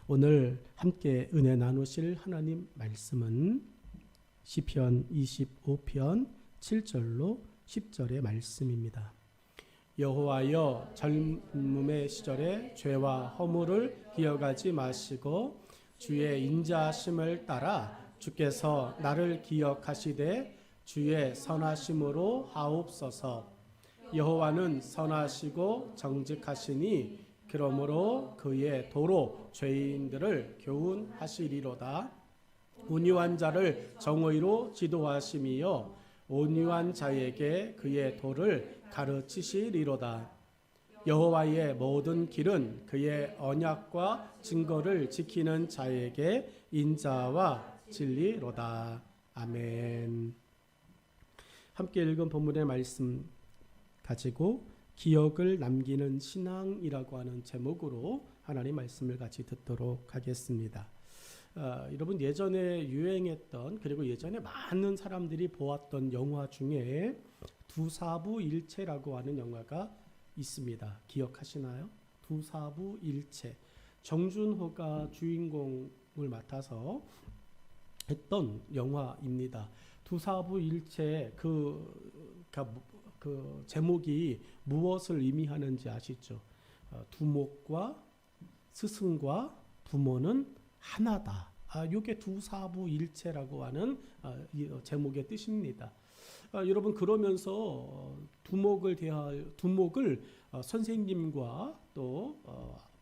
오늘 함께 은혜 나누실 하나님 말씀은 시편 25편 7절로 10절의 말씀입니다. 여호와여, 젊음의 시절에 죄와 허물을 기억하지 마시고 주의 인자하심을 따라 주께서 나를 기억하시되 주의 선하심으로 하옵소서. 여호와는 선하시고 정직하시니 그러므로 그의 도로 죄인들을 교훈하시리로다. 온유한 자를 정의로 지도하심이요 온유한 자에게 그의 도를 가르치시리로다. 여호와의 모든 길은 그의 언약과 증거를 지키는 자에게 인자와 진리로다. 아멘. 함께 읽은 본문의 말씀 가지고 기억을 남기는 신앙이라고 하는 제목으로 하나님 말씀을 같이 듣도록 하겠습니다. 여러분, 예전에 유행했던, 그리고 예전에 많은 사람들이 보았던 영화 중에 두사부일체라고 하는 영화가 있습니다. 기억하시나요? 두사부일체. 정준호가 주인공을 맡아서 했던 영화입니다. 두사부일체 그 제목이 무엇을 의미하는지 아시죠? 두목과 스승과 부모는 하나다. 이게 두사부일체라고 하는 제목의 뜻입니다. 여러분, 그러면서 두목을 선생님과 또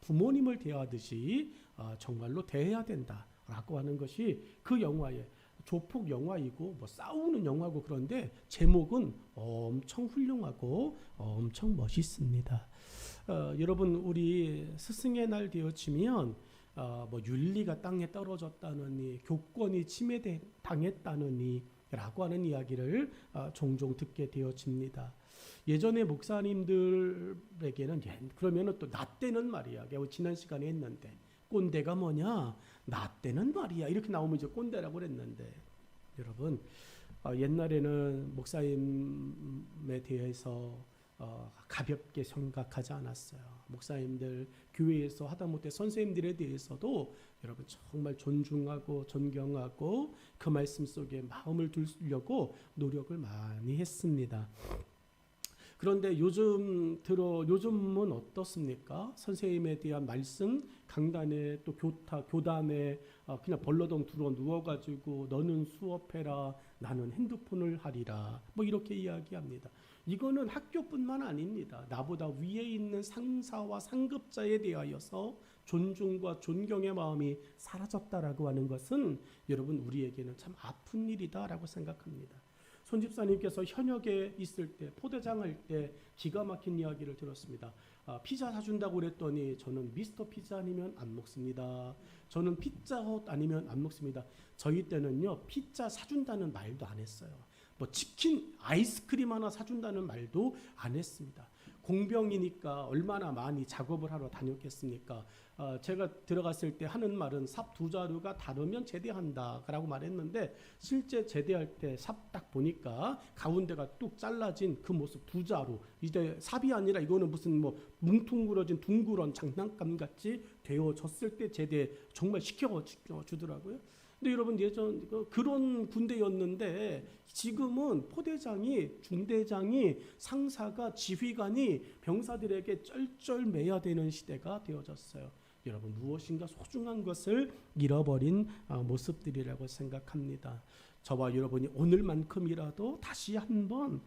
부모님을 대하듯이 정말로 대해야 된다라고 하는 것이 그 영화의 조폭 영화이고 싸우는 영화고, 그런데 제목은 엄청 훌륭하고 엄청 멋있습니다. 여러분, 우리 스승의 날 되어지면 윤리가 땅에 떨어졌다느니 교권이 침해당했다느니 라고 하는 이야기를 종종 듣게 되어집니다. 예전에 목사님들에게는 그러면은 또 나 때는 말이야, 지난 시간에 했는데 꼰대가 뭐냐, 나 때는 말이야 이렇게 나오면 이제 꼰대라고 그랬는데, 여러분, 옛날에는 목사님에 대해서 가볍게 생각하지 않았어요. 목사님들, 교회에서 하다못해 선생님들에 대해서도 여러분 정말 존중하고 존경하고 그 말씀 속에 마음을 두려고 노력을 많이 했습니다. 그런데 요즘은 어떻습니까? 선생님에 대한 말씀, 강단에 또 교단에 그냥 벌러덩 들어 누워가지고 너는 수업해라, 나는 핸드폰을 하리라, 이렇게 이야기합니다. 이거는 학교뿐만 아닙니다. 나보다 위에 있는 상사와 상급자에 대하여서 존중과 존경의 마음이 사라졌다라고 하는 것은 여러분, 우리에게는 참 아픈 일이다라고 생각합니다. 손 집사님께서 현역에 있을 때, 포대장 할 때 기가 막힌 이야기를 들었습니다. 피자 사준다고 그랬더니 저는 미스터 피자 아니면 안 먹습니다. 저는 피자헛 아니면 안 먹습니다. 저희 때는요, 피자 사준다는 말도 안 했어요. 치킨, 아이스크림 하나 사준다는 말도 안 했습니다. 공병이니까 얼마나 많이 작업을 하러 다녔겠습니까? 제가 들어갔을 때 하는 말은 삽 두 자루가 다르면 제대한다 라고 말했는데, 실제 제대할 때 삽 딱 보니까 가운데가 뚝 잘라진 그 모습 두 자루, 이제 삽이 아니라 이거는 무슨 뭉퉁그러진 둥그런 장난감 같이 되어졌을 때 제대 정말 시켜주더라고요. 근데 여러분, 예전 그런 군대였는데 지금은 포대장이, 중대장이, 상사가, 지휘관이 병사들에게 쩔쩔매야 되는 시대가 되어졌어요. 여러분, 무엇인가 소중한 것을 잃어버린 모습들이라고 생각합니다. 저와 여러분이 오늘만큼이라도 다시 한번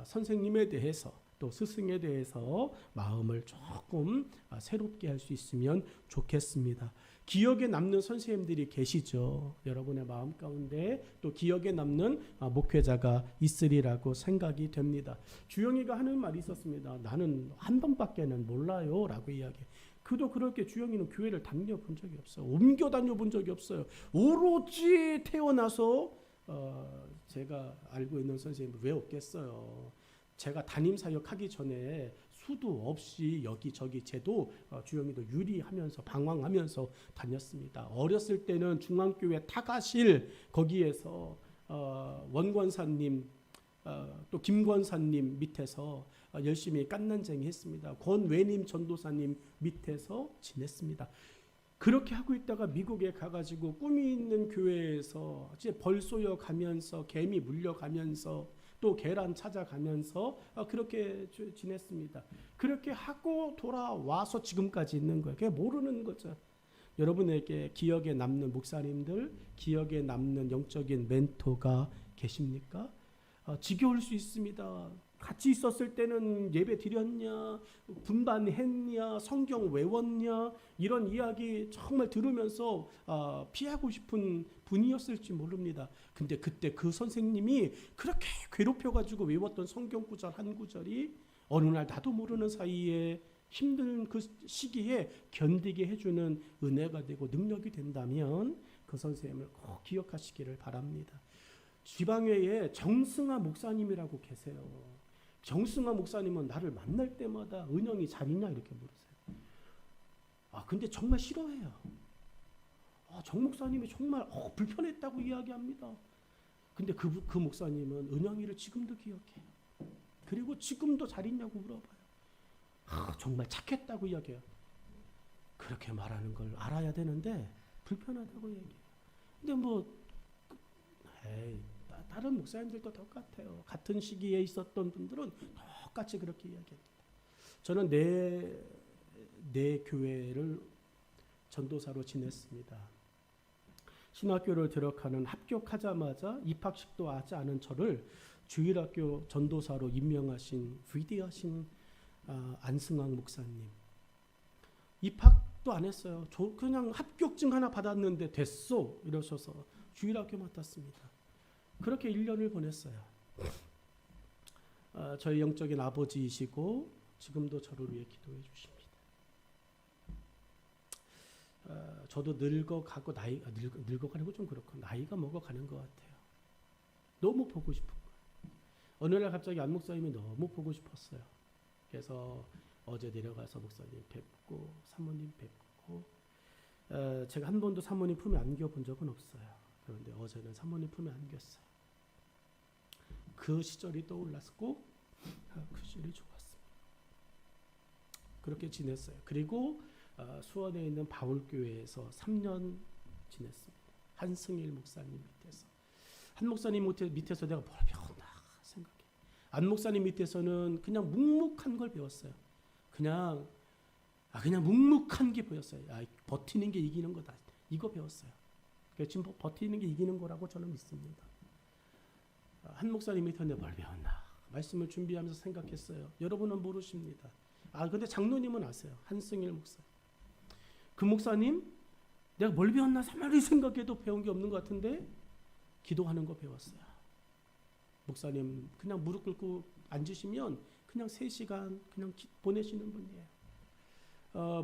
선생님에 대해서 또 스승에 대해서 마음을 조금 새롭게 할 수 있으면 좋겠습니다. 기억에 남는 선생님들이 계시죠. 여러분의 마음 가운데 또 기억에 남는 목회자가 있으리라고 생각이 됩니다. 주영이가 하는 말이 있었습니다. 나는 한 번밖에는 몰라요 라고 이야기. 그도 그렇게 주영이는 교회를 다녀본 적이 없어요. 옮겨 다녀본 적이 없어요. 오로지 태어나서 제가 알고 있는 선생님은 왜 없겠어요. 제가 담임사역 하기 전에 수도 없이 여기저기 제도 주영이도 유리하면서 방황하면서 다녔습니다. 어렸을 때는 중앙교회 타가실 거기에서 원권사님 또 김권사님 밑에서 열심히 깐난쟁이 했습니다. 권외님 전도사님 밑에서 지냈습니다. 그렇게 하고 있다가 미국에 가가지고 꿈이 있는 교회에서 이제 벌 쏘여 가면서 개미 물려가면서 또 계란 찾아가면서 그렇게 지냈습니다. 그렇게 하고 돌아와서 지금까지 있는 거예요. 그게 모르는 거죠. 여러분에게 기억에 남는 목사님들, 기억에 남는 영적인 멘토가 계십니까? 지겨울 수 있습니다. 같이 있었을 때는 예배 드렸냐, 분반했냐, 성경 외웠냐, 이런 이야기 정말 들으면서 피하고 싶은 분이었을지 모릅니다. 근데 그때 그 선생님이 그렇게 괴롭혀가지고 외웠던 성경 구절 한 구절이 어느 날 나도 모르는 사이에 힘든 그 시기에 견디게 해주는 은혜가 되고 능력이 된다면 그 선생님을 꼭 기억하시기를 바랍니다. 지방회에 정승아 목사님이라고 계세요. 정승아 목사님은 나를 만날 때마다 은영이 잘 있냐 이렇게 물으세요. 근데 정말 싫어해요. 정 목사님이 정말 불편했다고 이야기합니다. 근데 그 목사님은 은영이를 지금도 기억해요. 그리고 지금도 잘 있냐고 물어봐요. 정말 착했다고 이야기해요. 그렇게 말하는 걸 알아야 되는데 불편하다고 얘기해요. 근데 다른 목사님들도 똑같아요. 같은 시기에 있었던 분들은 똑같이 그렇게 이야기합니다. 저는 내 교회를 전도사로 지냈습니다. 신학교를 들어가는 합격하자마자 입학식도 하지 않은 저를 주일학교 전도사로 임명하신 위대하신 안승왕 목사님. 입학도 안 했어요. 그냥 합격증 하나 받았는데 됐어 이러셔서 주일학교 맡았습니다. 그렇게 1년을 보냈어요. 저희 영적인 아버지이시고 지금도 저를 위해 기도해 주십니다. 저도 늙어가고 늙어가는 건 좀 그렇고 나이가 먹어가는 것 같아요. 너무 보고 싶은 거예요. 어느 날 갑자기 안 목사님이 너무 보고 싶었어요. 그래서 어제 내려가서 목사님 뵙고 사모님 뵙고 제가 한 번도 사모님 품에 안겨본 적은 없어요. 그런데 어제는 사모님 품에 안겼어요. 그 시절이 떠올랐고 그 시절이 좋았습니다. 그렇게 지냈어요. 그리고 수원에 있는 바울교회에서 3년 지냈습니다. 한승일 목사님 밑에서. 한 목사님 밑에서 내가 뭘 배웠나 생각해. 안 목사님 밑에서는 그냥 묵묵한 걸 배웠어요. 그냥 묵묵한 게 보였어요. 버티는 게 이기는 거다. 이거 배웠어요. 지금 버티는 게 이기는 거라고 저는 믿습니다. 한 목사님 밑에 뭘 배웠나? 말씀을 준비하면서 생각했어요. 여러분은 모르십니다. 근데 장로님은 아세요. 한승일 목사. 그 목사님 내가 뭘 배웠나 가만히 생각해도 배운 게 없는 것 같은데 기도하는 거 배웠어요. 목사님 그냥 무릎 꿇고 앉으시면 그냥 3시간 그냥 보내시는 분이에요.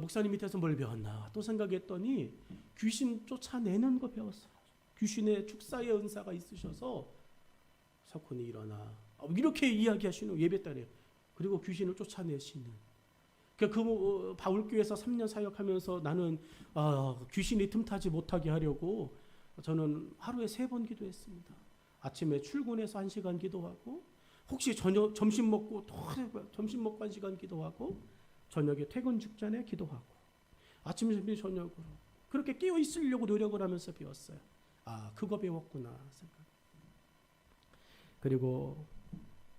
목사님 밑에서 뭘 배웠나 또 생각했더니 귀신 쫓아내는 거 배웠어요. 귀신의 축사의 은사가 있으셔서 석훈이 일어나 이렇게 이야기하시는 예배 때에 그리고 귀신을 쫓아내시는 그 바울교회에서 3년 사역하면서 나는 귀신이 틈타지 못하게 하려고 저는 하루에 3번 기도했습니다. 아침에 출근해서 1시간 기도하고 혹시 점심 먹고 1시간 기도하고 저녁에 퇴근 직전에 기도하고 아침 점심 저녁으로 그렇게 깨어 있으려고 노력을 하면서 배웠어요. 그거 배웠구나 생각. 그리고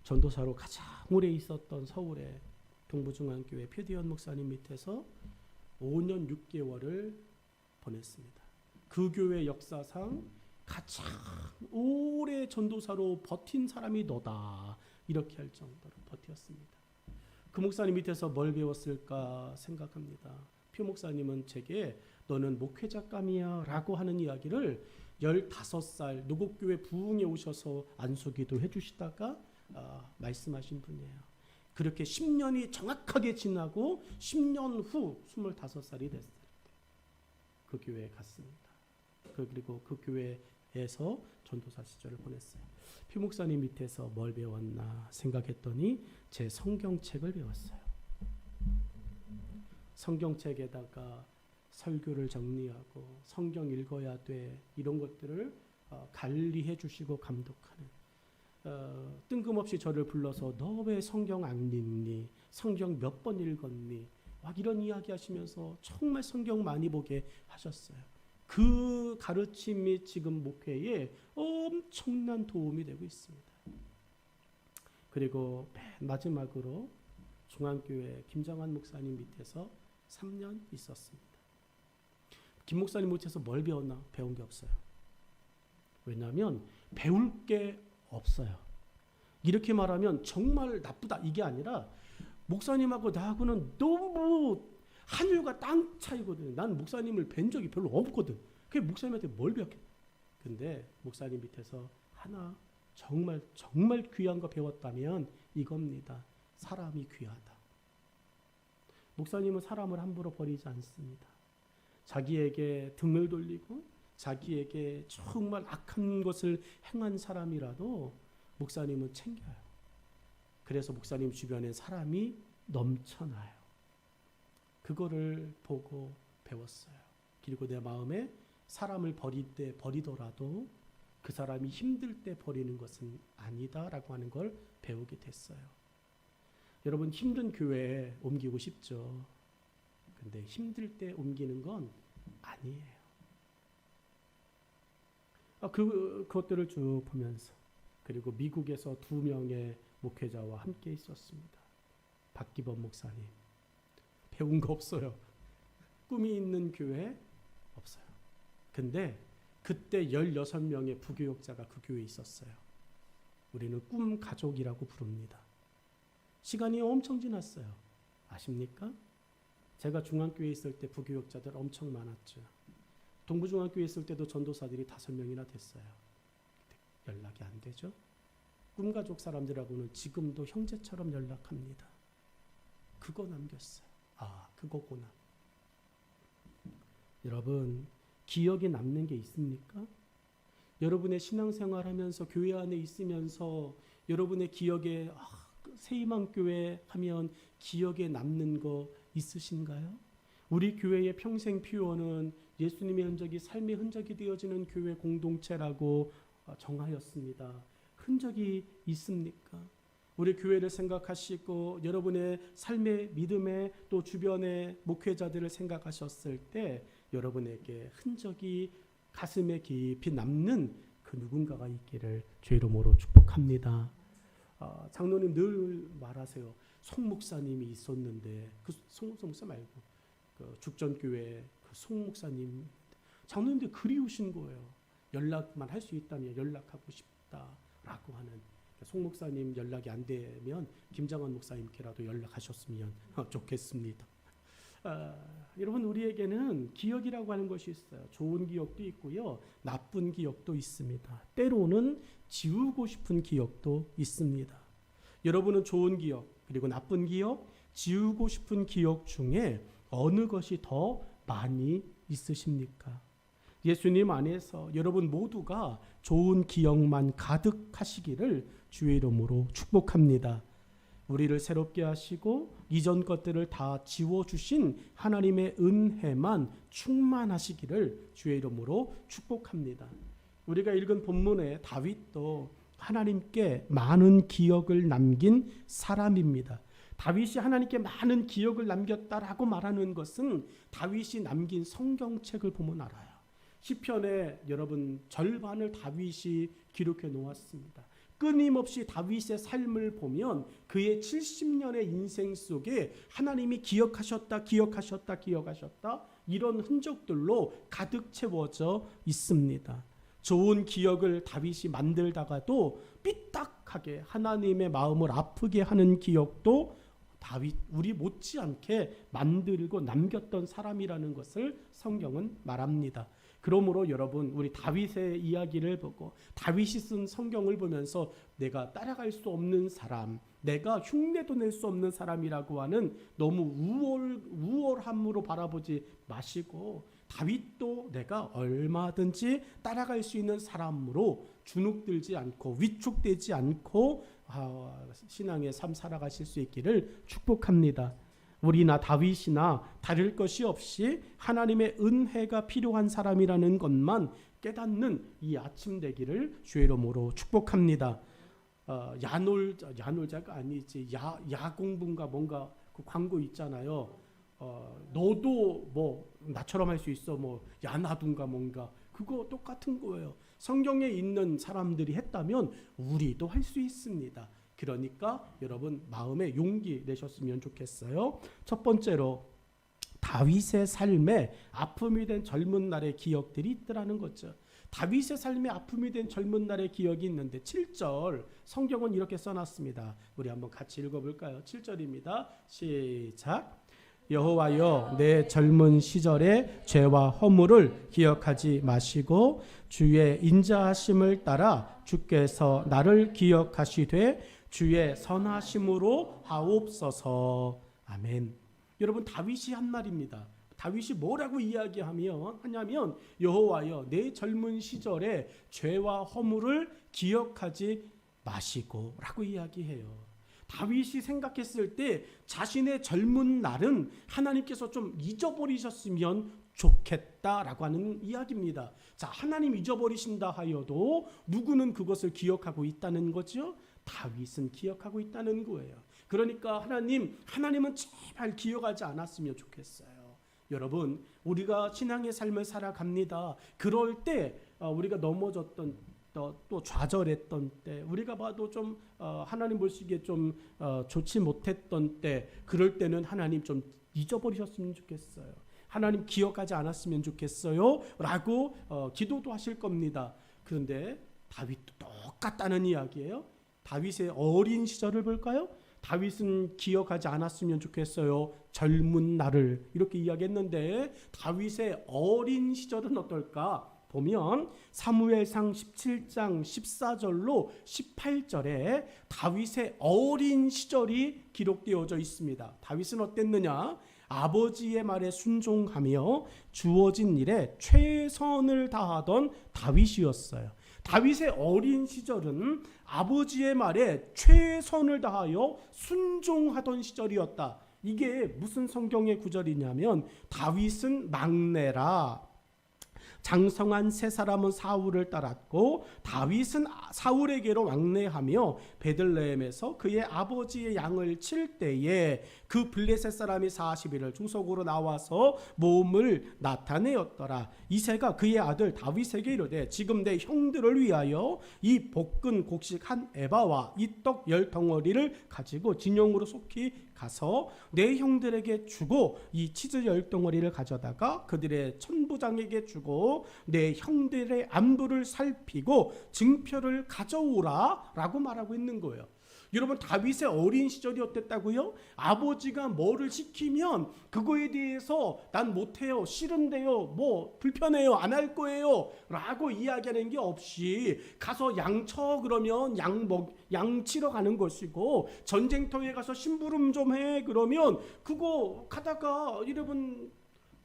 전도사로 가장 오래 있었던 서울의 동부중앙교회 표디원 목사님 밑에서 5년 6개월을 보냈습니다. 그 교회 역사상 가장 오래 전도사로 버틴 사람이 너다 이렇게 할 정도로 버텼습니다. 그 목사님 밑에서 뭘 배웠을까 생각합니다. 표 목사님은 제게 너는 목회자감이야 라고 하는 이야기를 15살 노곡교회 부흥에 오셔서 안수기도 해주시다가 말씀하신 분이에요. 그렇게 10년이 정확하게 지나고 10년 후 25살이 됐을 때 그 교회에 갔습니다. 그리고 그 교회에서 전도사 시절을 보냈어요. 표 목사님 밑에서 뭘 배웠나 생각했더니 제 성경책을 배웠어요. 성경책에다가 설교를 정리하고 성경 읽어야 돼 이런 것들을 관리해 주시고 감독하는 뜬금없이 저를 불러서 너 왜 성경 안 읽니? 성경 몇 번 읽었니? 막 이런 이야기 하시면서 정말 성경 많이 보게 하셨어요. 그 가르침이 지금 목회에 엄청난 도움이 되고 있습니다. 그리고 맨 마지막으로 중앙교회 김정환 목사님 밑에서 3년 있었습니다. 김 목사님 밑에서 뭘 배웠나? 배운 게 없어요. 왜냐하면 배울 게 없어요. 이렇게 말하면 정말 나쁘다 이게 아니라 목사님하고 나하고는 너무 하늘과 땅 차이거든요. 난 목사님을 뵌 적이 별로 없거든. 그게 목사님한테 뭘 배웠겠? 근데 목사님 밑에서 하나 정말 귀한 거 배웠다면 이겁니다. 사람이 귀하다. 목사님은 사람을 함부로 버리지 않습니다. 자기에게 등을 돌리고 자기에게 정말 악한 것을 행한 사람이라도 목사님은 챙겨요. 그래서 목사님 주변에 사람이 넘쳐나요. 그거를 보고 배웠어요. 그리고 내 마음에 사람을 버릴 때 버리더라도 그 사람이 힘들 때 버리는 것은 아니다라고 하는 걸 배우게 됐어요. 여러분 힘든 교회에 옮기고 싶죠. 근데 힘들 때 옮기는 건 아니에요. 그것들을 쭉 보면서 그리고 미국에서 2명의 목회자와 함께 있었습니다. 박기범 목사님. 배운 거 없어요. 꿈이 있는 교회 없어요. 근데 그때 16명의 부교육자가 그 교회에 있었어요. 우리는 꿈 가족이라고 부릅니다. 시간이 엄청 지났어요. 아십니까? 제가 중앙교회에 있을 때 부교육자들 엄청 많았죠. 동부중앙교회에 있을 때도 전도사들이 5명이나 됐어요. 연락이 안 되죠. 꿈가족 사람들하고는 지금도 형제처럼 연락합니다. 그거 남겼어요. 그거구나. 여러분 기억에 남는 게 있습니까? 여러분의 신앙생활 하면서 교회 안에 있으면서 여러분의 기억에 새희망교회 하면 기억에 남는 거 있으신가요? 우리 교회의 평생 표어는 예수님의 흔적이 삶의 흔적이 되어지는 교회 공동체라고 정하였습니다. 흔적이 있습니까? 우리 교회를 생각하시고 여러분의 삶의 믿음에 또 주변의 목회자들을 생각하셨을 때 여러분에게 흔적이 가슴에 깊이 남는 그 누군가가 있기를 주의 이름으로 축복합니다. 장로님 늘 말하세요. 송 목사님이 있었는데 그 송 목사 말고 그 죽전교회 그 송 목사님 장로님들 그리우신 거예요. 연락만 할 수 있다면 연락하고 싶다라고 하는 송 목사님 연락이 안 되면 김장환 목사님께라도 연락하셨으면 좋겠습니다. 여러분 우리에게는 기억이라고 하는 것이 있어요. 좋은 기억도 있고요. 나쁜 기억도 있습니다. 때로는 지우고 싶은 기억도 있습니다. 여러분은 좋은 기억 그리고 나쁜 기억, 지우고 싶은 기억 중에 어느 것이 더 많이 있으십니까? 예수님 안에서 여러분 모두가 좋은 기억만 가득하시기를 주의 이름으로 축복합니다. 우리를 새롭게 하시고 이전 것들을 다 지워주신 하나님의 은혜만 충만하시기를 주의 이름으로 축복합니다. 우리가 읽은 본문에 다윗도 하나님께 많은 기억을 남긴 사람입니다. 다윗이 하나님께 많은 기억을 남겼다라고 말하는 것은 다윗이 남긴 성경책을 보면 알아요. 시편에 여러분 절반을 다윗이 기록해 놓았습니다. 끊임없이 다윗의 삶을 보면 그의 70년의 인생 속에 하나님이 기억하셨다 이런 흔적들로 가득 채워져 있습니다. 좋은 기억을 다윗이 만들다가도 삐딱하게 하나님의 마음을 아프게 하는 기억도 다윗 우리 못지않게 만들고 남겼던 사람이라는 것을 성경은 말합니다. 그러므로 여러분 우리 다윗의 이야기를 보고 다윗이 쓴 성경을 보면서 내가 따라갈 수 없는 사람, 내가 흉내도 낼 수 없는 사람이라고 하는 너무 우월함으로 바라보지 마시고 다윗도 내가 얼마든지 따라갈 수 있는 사람으로 주눅들지 않고 위축되지 않고 신앙의 삶 살아가실 수 있기를 축복합니다. 우리나 다윗이나 다를 것이 없이 하나님의 은혜가 필요한 사람이라는 것만 깨닫는 이 아침 되기를 주의 이름으로 축복합니다. 야놀자가 아니지 야공분가 뭔가 그 광고 있잖아요. 너도 뭐 나처럼 할 수 있어 뭐 야나둔가 뭔가 그거 똑같은 거예요. 성경에 있는 사람들이 했다면 우리도 할 수 있습니다. 그러니까 여러분 마음에 용기 내셨으면 좋겠어요. 첫 번째로 다윗의 삶에 아픔이 된 젊은 날의 기억들이 있더라는 거죠. 다윗의 삶에 아픔이 된 젊은 날의 기억이 있는데 7절 성경은 이렇게 써놨습니다. 우리 한번 같이 읽어볼까요? 7절입니다. 시작. 여호와여 내 젊은 시절의 죄와 허물을 기억하지 마시고 주의 인자하심을 따라 주께서 나를 기억하시되 주의 선하심으로 하옵소서. 아멘. 여러분 다윗이 한 말입니다. 다윗이 뭐라고 하냐면 여호와여 내 젊은 시절에 죄와 허물을 기억하지 마시고 라고 이야기해요. 다윗이 생각했을 때 자신의 젊은 날은 하나님께서 좀 잊어버리셨으면 좋겠다라고 하는 이야기입니다. 자, 하나님 잊어버리신다 하여도 누구는 그것을 기억하고 있다는 거죠? 다윗은 기억하고 있다는 거예요. 그러니까 하나님은 제발 기억하지 않았으면 좋겠어요. 여러분, 우리가 신앙의 삶을 살아갑니다. 그럴 때 우리가 넘어졌던 또 좌절했던 때, 우리가 봐도 좀 하나님 보시기에 좀 좋지 못했던 때, 그럴 때는 하나님 좀 잊어버리셨으면 좋겠어요. 하나님 기억하지 않았으면 좋겠어요 라고 기도도 하실 겁니다. 그런데 다윗도 똑같다는 이야기예요. 다윗의 어린 시절을 볼까요? 다윗은 기억하지 않았으면 좋겠어요. 젊은 날을 이렇게 이야기했는데 다윗의 어린 시절은 어떨까? 보면 사무엘상 17장 14절로 18절에 다윗의 어린 시절이 기록되어져 있습니다. 다윗은 어땠느냐? 아버지의 말에 순종하며 주어진 일에 최선을 다하던 다윗이었어요. 다윗의 어린 시절은 아버지의 말에 최선을 다하여 순종하던 시절이었다. 이게 무슨 성경의 구절이냐면 다윗은 막내라. 장성한 세 사람은 사울을 따랐고 다윗은 사울에게로 왕래하며 베들레헴에서 그의 아버지의 양을 칠 때에 그 블레셋 사람이 40일을 중속으로 나와서 몸을 나타내었더라. 이새가 그의 아들 다윗에게 이르되 지금 내 형들을 위하여 이 볶은 곡식 한 에바와 이 떡 10덩어리를 가지고 진영으로 속히 가서 내 형들에게 주고 이 치즈 10덩어리를 가져다가 그들의 천부장에게 주고 내 형들의 안부를 살피고 증표를 가져오라 라고 말하고 있는 거예요. 여러분 다윗의 어린 시절이 어땠다고요? 아버지가 뭐를 시키면 그거에 대해서 난 못해요, 싫은데요, 뭐 불편해요, 안 할 거예요 라고 이야기하는 게 없이 가서 양쳐 그러면 양 치러 가는 것이고 전쟁터에 가서 심부름 좀 해 그러면 그거 가다가 여러분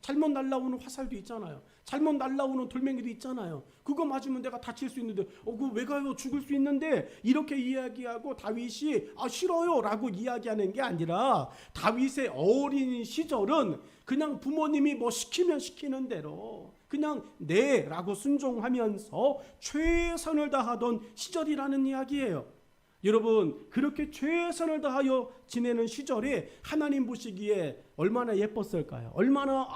잘못 날라오는 화살도 있잖아요. 잘못 날라오는 돌멩이도 있잖아요. 그거 맞으면 내가 다칠 수 있는데 그거 왜 가요? 죽을 수 있는데 이렇게 이야기하고 다윗이 싫어요 라고 이야기하는 게 아니라 다윗의 어린 시절은 그냥 부모님이 뭐 시키면 시키는 대로 그냥 네 라고 순종하면서 최선을 다하던 시절이라는 이야기예요. 여러분 그렇게 최선을 다하여 지내는 시절에 하나님 보시기에 얼마나 예뻤을까요? 얼마나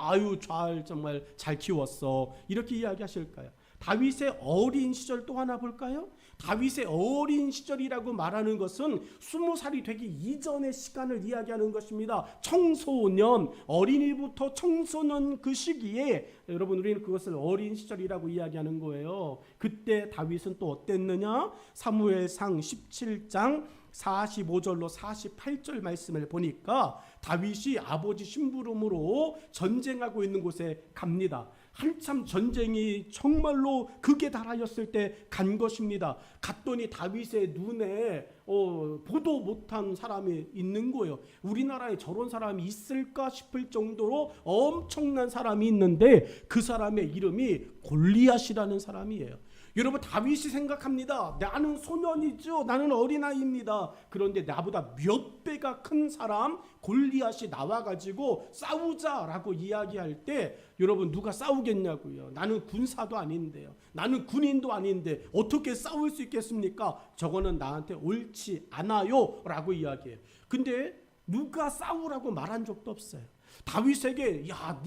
정말 잘 키웠어 이렇게 이야기하실까요? 다윗의 어린 시절 또 하나 볼까요? 다윗의 어린 시절이라고 말하는 것은 20살이 되기 이전의 시간을 이야기하는 것입니다. 청소년, 어린이부터 청소년 그 시기에 여러분 우리는 그것을 어린 시절이라고 이야기하는 거예요. 그때 다윗은 또 어땠느냐? 사무엘상 17장 45절로 48절 말씀을 보니까 다윗이 아버지 심부름으로 전쟁하고 있는 곳에 갑니다. 한참 전쟁이 정말로 극에 달하였을 때 간 것입니다. 갔더니 다윗의 눈에 보도 못한 사람이 있는 거예요. 우리나라에 저런 사람이 있을까 싶을 정도로 엄청난 사람이 있는데 그 사람의 이름이 골리앗이라는 사람이에요. 여러분 다윗이 생각합니다. 나는 소년이죠. 나는 어린아이입니다. 그런데 나보다 몇 배가 큰 사람 골리앗이 나와가지고 싸우자라고 이야기할 때 여러분 누가 싸우겠냐고요. 나는 군사도 아닌데요. 나는 군인도 아닌데 어떻게 싸울 수 있겠습니까? 저거는 나한테 옳지 않아요 라고 이야기해요. 근데 누가 싸우라고 말한 적도 없어요. 다윗에게 야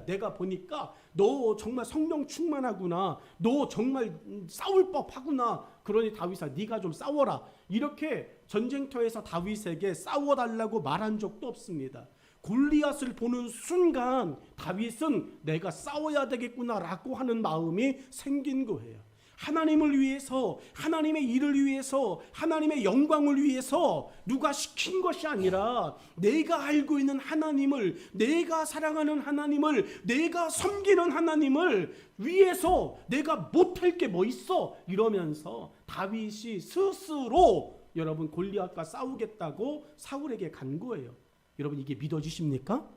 내가 보니까 너 정말 성령 충만하구나. 너 정말 싸울 법하구나. 그러니 다윗아 네가 좀 싸워라. 이렇게 전쟁터에서 다윗에게 싸워달라고 말한 적도 없습니다. 골리앗을 보는 순간 다윗은 내가 싸워야 되겠구나라고 하는 마음이 생긴 거예요. 하나님을 위해서, 하나님의 일을 위해서, 하나님의 영광을 위해서 누가 시킨 것이 아니라 내가 알고 있는 하나님을, 내가 사랑하는 하나님을, 내가 섬기는 하나님을 위해서 내가 못할 게 뭐 있어? 이러면서 다윗이 스스로 여러분 골리앗과 싸우겠다고 사울에게 간 거예요. 여러분 이게 믿어지십니까?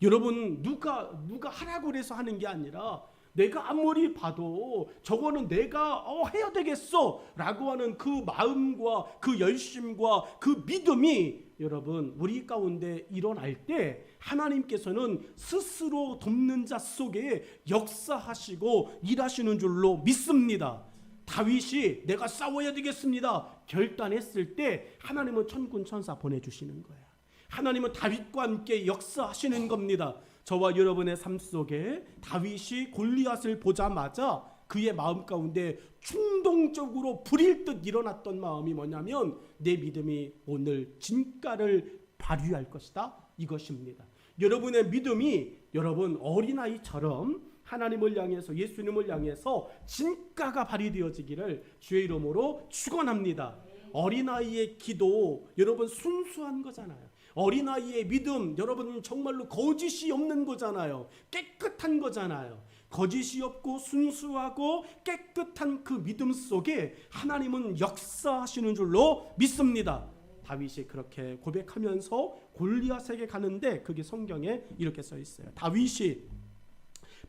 여러분 누가 하라고 해서 하는 게 아니라 내가 아무리 봐도 저거는 내가 해야 되겠어 라고 하는 그 마음과 그 열심과 그 믿음이 여러분 우리 가운데 일어날 때 하나님께서는 스스로 돕는 자 속에 역사하시고 일하시는 줄로 믿습니다. 다윗이 내가 싸워야 되겠습니다 결단했을 때 하나님은 천군 천사 보내주시는 거예요. 하나님은 다윗과 함께 역사하시는 겁니다. 저와 여러분의 삶 속에 다윗이 골리앗을 보자마자 그의 마음 가운데 충동적으로 불일 듯 일어났던 마음이 뭐냐면 내 믿음이 오늘 진가를 발휘할 것이다 이것입니다. 여러분의 믿음이 여러분 어린아이처럼 하나님을 향해서 예수님을 향해서 진가가 발휘되어지기를 주의 이름으로 축원합니다. 어린아이의 기도 여러분 순수한 거잖아요. 어린아이의 믿음 여러분 정말로 거짓이 없는 거잖아요. 깨끗한 거잖아요. 거짓이 없고 순수하고 깨끗한 그 믿음 속에 하나님은 역사하시는 줄로 믿습니다. 다윗이 그렇게 고백하면서 골리앗에게 가는데 그게 성경에 이렇게 써 있어요. 다윗이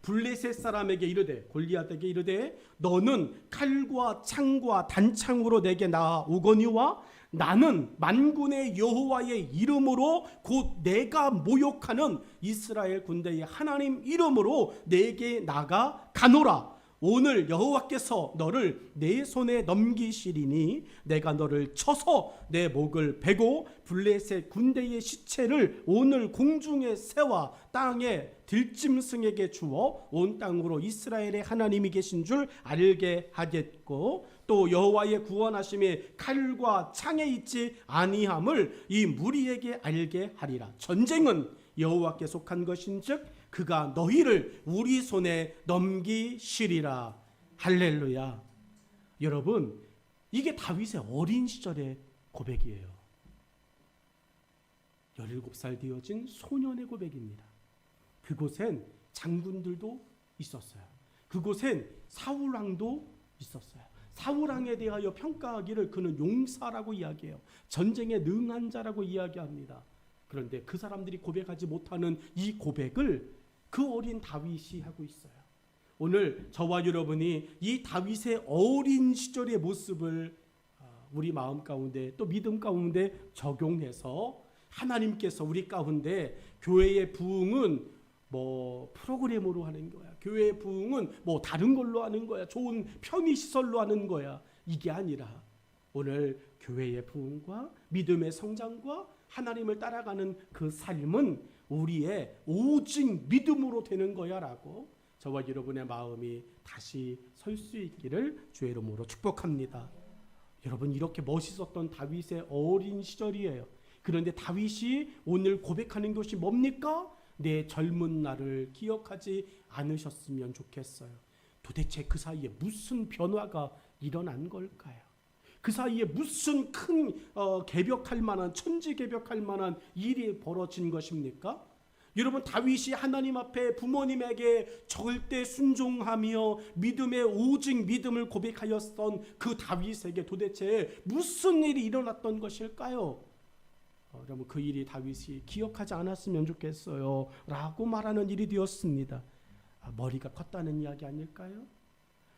블레셋 사람에게 이르되 골리앗에게 이르되 너는 칼과 창과 단창으로 내게 나오거니와 나는 만군의 여호와의 이름으로 곧 내가 모욕하는 이스라엘 군대의 하나님 이름으로 내게 나가 가노라. 오늘 여호와께서 너를 내 손에 넘기시리니 내가 너를 쳐서 내 목을 베고 블레셋 군대의 시체를 오늘 공중의 새와 땅의 들짐승에게 주어 온 땅으로 이스라엘의 하나님이 계신 줄 알게 하겠고 또 여호와의 구원하심이 칼과 창에 있지 아니함을 이 무리에게 알게 하리라. 전쟁은 여호와께 속한 것인즉 그가 너희를 우리 손에 넘기시리라. 할렐루야. 여러분 이게 다윗의 어린 시절의 고백이에요. 17살 되어진 소년의 고백입니다. 그곳엔 장군들도 있었어요. 그곳엔 사울왕도 있었어요. 사울왕에 대하여 평가하기를 그는 용사라고 이야기해요. 전쟁에 능한 자라고 이야기합니다. 그런데 그 사람들이 고백하지 못하는 이 고백을 그 어린 다윗이 하고 있어요. 오늘 저와 여러분이 이 다윗의 어린 시절의 모습을 우리 마음 가운데 또 믿음 가운데 적용해서 하나님께서 우리 가운데 교회의 부흥은 뭐 프로그램으로 하는 거야. 교회의 부흥은 뭐 다른 걸로 하는 거야. 좋은 편의시설로 하는 거야. 이게 아니라 오늘 교회의 부흥과 믿음의 성장과 하나님을 따라가는 그 삶은 우리의 오직 믿음으로 되는 거야 라고 저와 여러분의 마음이 다시 설 수 있기를 주의 이름으로 축복합니다. 여러분 이렇게 멋있었던 다윗의 어린 시절이에요. 그런데 다윗이 오늘 고백하는 것이 뭡니까? 내 젊은 날을 기억하지 않으셨으면 좋겠어요. 도대체 그 사이에 무슨 변화가 일어난 걸까요? 그 사이에 무슨 큰 개벽할 만한 천지개벽할 만한 일이 벌어진 것입니까? 여러분 다윗이 하나님 앞에 부모님에게 절대 순종하며 믿음의 오직 믿음을 고백하였던 그 다윗에게 도대체 무슨 일이 일어났던 것일까요? 여러분 그 일이 다윗이 기억하지 않았으면 좋겠어요 라고 말하는 일이 되었습니다. 머리가 컸다는 이야기 아닐까요?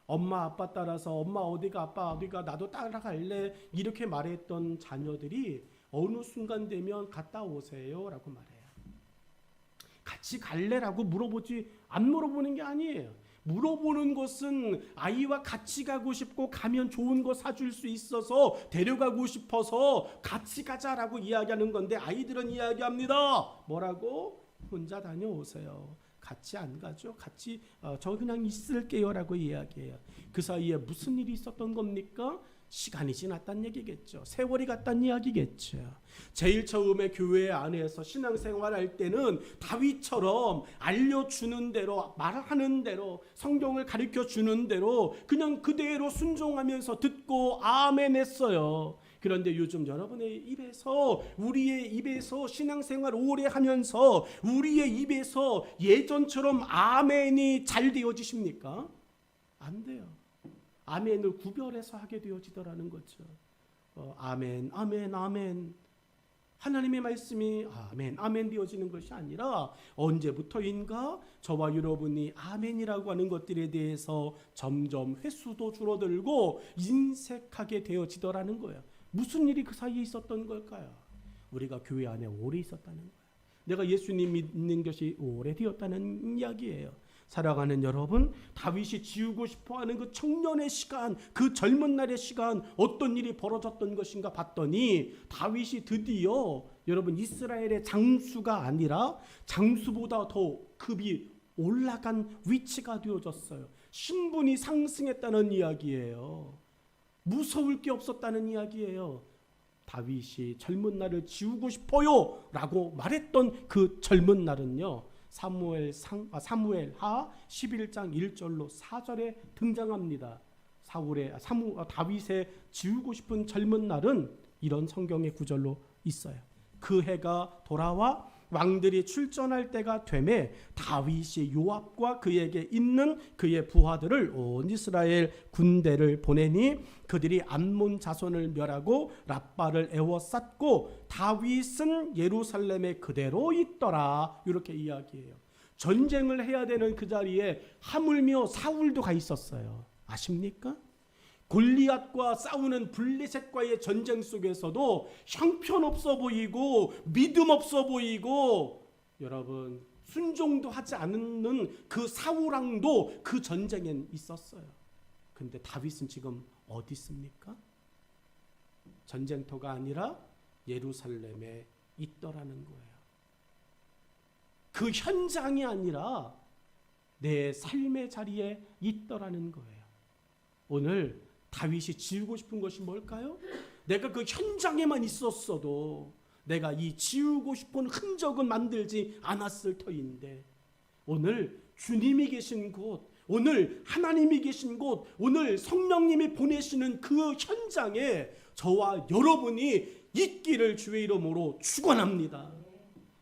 엄마 아빠 따라서 엄마 어디가 아빠 어디가 나도 따라갈래 이렇게 말했던 자녀들이 어느 순간 되면 갔다 오세요 라고 말해요. 같이 갈래라고 안 물어보는 게 아니에요. 물어보는 것은 아이와 같이 가고 싶고 가면 좋은 거 사줄 수 있어서 데려가고 싶어서 같이 가자라고 이야기하는 건데, 아이들은 이야기합니다. 뭐라고? 혼자 다녀오세요. 같이 안 가죠. 같이 저 그냥 있을게요라고 이야기해요. 그 사이에 무슨 일이 있었던 겁니까? 시간이 지났다는 얘기겠죠. 세월이 갔다는 이야기겠죠. 제일 처음에 교회 안에서 신앙생활할 때는 다윗처럼 알려주는 대로, 말하는 대로, 성경을 가르쳐주는 대로 그냥 그대로 순종하면서 듣고 아멘 했어요. 그런데 요즘 여러분의 입에서, 우리의 입에서 신앙생활 오래 하면서 우리의 입에서 예전처럼 아멘이 잘 되어지십니까? 안 돼요. 아멘을 구별해서 하게 되어지더라는 거죠. 아멘, 아멘, 아멘. 하나님의 말씀이 아멘, 아멘 되어지는 것이 아니라 언제부터인가 저와 여러분이 아멘이라고 하는 것들에 대해서 점점 횟수도 줄어들고 인색하게 되어지더라는 거예요. 무슨 일이 그 사이에 있었던 걸까요? 우리가 교회 안에 오래 있었다는 거예요. 내가 예수님 믿는 것이 오래되었다는 이야기예요. 살아가는 여러분, 다윗이 지우고 싶어하는 그 청년의 시간, 그 젊은 날의 시간, 어떤 일이 벌어졌던 것인가 봤더니 다윗이 드디어 여러분 이스라엘의 장수가 아니라 장수보다 더 급이 올라간 위치가 되어졌어요. 신분이 상승했다는 이야기예요. 무서울 게 없었다는 이야기예요. 다윗이 젊은 날을 지우고 싶어요 라고 말했던 그 젊은 날은요, 사무엘하 11장 1절로 4절에 등장합니다. 다윗의 지우고 싶은 젊은 날은 이런 성경의 구절로 있어요. 그 해가 돌아와 왕들이 출전할 때가 되매 다윗이 요압과 그에게 있는 그의 부하들을 온 이스라엘 군대를 보내니 그들이 암몬 자손을 멸하고 랍바를 에워쌌고 다윗은 예루살렘에 그대로 있더라. 이렇게 이야기해요. 전쟁을 해야 되는 그 자리에 하물며 사울도 가 있었어요. 아십니까? 골리앗과 싸우는 블레셋과의 전쟁 속에서도 형편없어 보이고 믿음 없어 보이고 여러분 순종도 하지 않는 그 사울왕도 그 전쟁엔 있었어요. 근데 다윗은 지금 어디 있습니까? 전쟁터가 아니라 예루살렘에 있더라는 거예요. 그 현장이 아니라 내 삶의 자리에 있더라는 거예요. 오늘 다윗이 지우고 싶은 것이 뭘까요? 내가 그 현장에만 있었어도 내가 이 지우고 싶은 흔적은 만들지 않았을 터인데, 오늘 주님이 계신 곳, 오늘 하나님이 계신 곳, 오늘 성령님이 보내시는 그 현장에 저와 여러분이 있기를 주의 이름으로 축원합니다.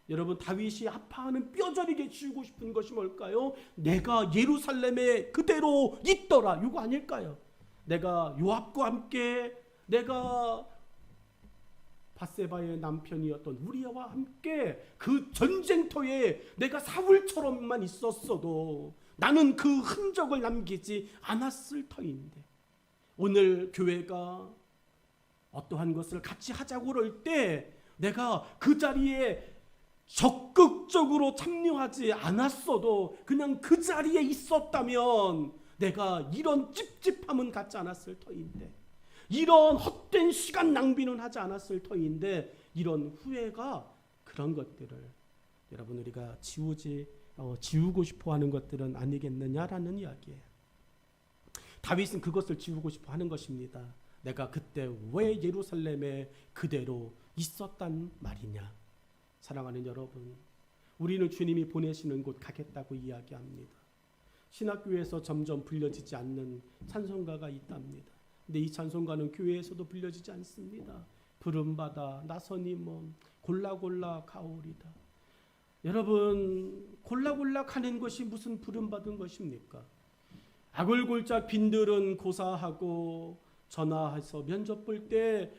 여러분, 다윗이 아파하는 뼈저리게 지우고 싶은 것이 뭘까요? 내가 예루살렘에 그대로 있더라, 이거 아닐까요? 내가 요압과 함께, 내가 밧세바의 남편이었던 우리아와 함께 그 전쟁터에 내가 사울처럼만 있었어도 나는 그 흔적을 남기지 않았을 터인데, 오늘 교회가 어떠한 것을 같이 하자고 그럴 때 내가 그 자리에 적극적으로 참여하지 않았어도 그냥 그 자리에 있었다면 내가 이런 찝찝함은 갖지 않았을 터인데, 이런 헛된 시간 낭비는 하지 않았을 터인데, 이런 후회가, 그런 것들을 여러분 우리가 지우고 싶어하는 것들은 아니겠느냐라는 이야기예요. 다윗은 그것을 지우고 싶어하는 것입니다. 내가 그때 왜 예루살렘에 그대로 있었단 말이냐. 사랑하는 여러분, 우리는 주님이 보내시는 곳 가겠다고 이야기합니다. 신학교에서 점점 불려지지 않는 찬송가가 있답니다. 근데 이 찬송가는 교회에서도 불려지지 않습니다. 부름받아 나선이 몸 골라골라 가오리다. 여러분, 골라골라 가는 것이 무슨 부름받은 것입니까? 아골골짝 빈들은 고사하고 전화해서 면접 볼 때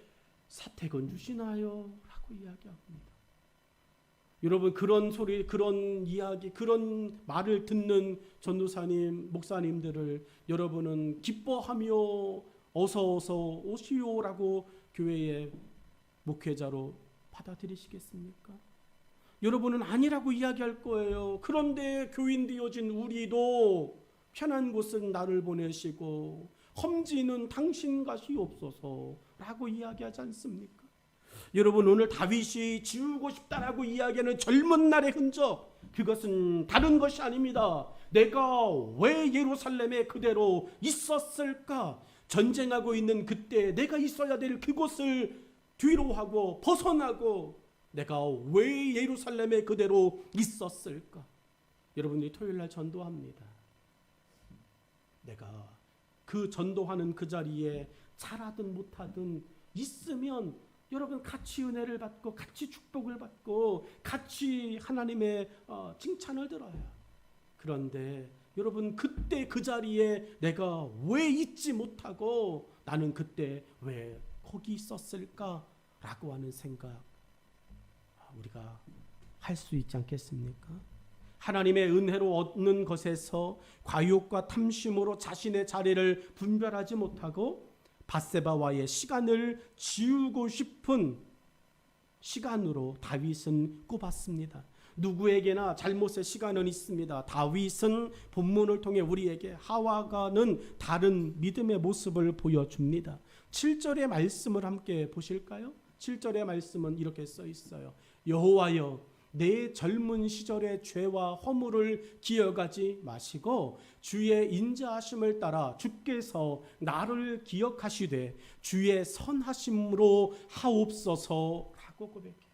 사택은 주시나요? 라고 이야기합니다. 여러분, 그런 소리, 그런 이야기, 그런 말을 듣는 전도사님, 목사님들을 여러분은 기뻐하며 어서 오시오라고 교회의 목회자로 받아들이시겠습니까? 여러분은 아니라고 이야기할 거예요. 그런데 교인 되어진 우리도 편한 곳은 나를 보내시고 험지는 당신 가시옵소서라고 이야기하지 않습니까? 여러분, 오늘 다윗이 지우고 싶다라고 이야기하는 젊은 날의 흔적, 그것은 다른 것이 아닙니다. 내가 왜 예루살렘에 그대로 있었을까? 전쟁하고 있는 그때 내가 있어야 될 그곳을 뒤로 하고 벗어나고 내가 왜 예루살렘에 그대로 있었을까? 여러분이 토요일 날 전도합니다. 내가 그 전도하는 그 자리에 잘하든 못하든 있으면 여러분 같이 은혜를 받고 같이 축복을 받고 같이 하나님의 칭찬을 들어요. 그런데 여러분, 그때 그 자리에 내가 왜 있지 못하고 나는 그때 왜 거기 있었을까라고 하는 생각 우리가 할 수 있지 않겠습니까? 하나님의 은혜로 얻는 것에서 과욕과 탐심으로 자신의 자리를 분별하지 못하고 밧세바와의 시간을 지우고 싶은 시간으로 다윗은 꼽았습니다. 누구에게나 잘못의 시간은 있습니다. 다윗은 본문을 통해 우리에게 하와가는 다른 믿음의 모습을 보여줍니다. 7절의 말씀을 함께 보실까요? 7절의 말씀은 이렇게 써 있어요. 여호와여, 내 젊은 시절의 죄와 허물을 기억하지 마시고 주의 인자하심을 따라 주께서 나를 기억하시되 주의 선하심으로 하옵소서라고 고백해요.